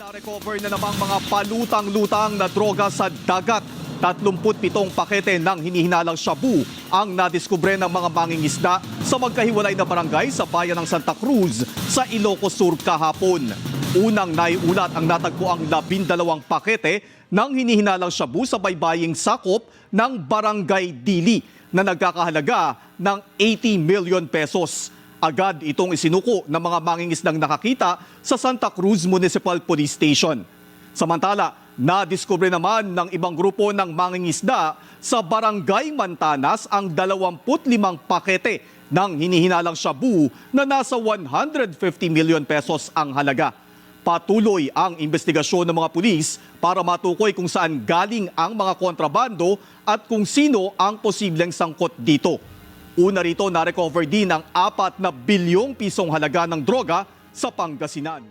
Na-recover na namang mga palutang-lutang na droga sa dagat. 37 pakete ng hinihinalang shabu ang nadiskubre ng mga mangingisda sa magkahiwalay na barangay sa bayan ng Santa Cruz sa Ilocos Sur kahapon. Unang naiulat ang natagpo ang 12 pakete ng hinihinalang shabu sa baybaying sakop ng Barangay Dili na nagkakahalaga ng 80 million pesos. Agad itong isinuko ng mga mangingisdang nakakita sa Santa Cruz Municipal Police Station. Samantala, nadiskubre naman ng ibang grupo ng mangingisda sa Barangay Mantanas ang 25 pakete ng hinihinalang shabu na nasa 150 million pesos ang halaga. Patuloy ang investigasyon ng mga pulis para matukoy kung saan galing ang mga kontrabando at kung sino ang posibleng sangkot dito. Una rito, na-recover din ang 4 na bilyong pisong halaga ng droga sa Pangasinan.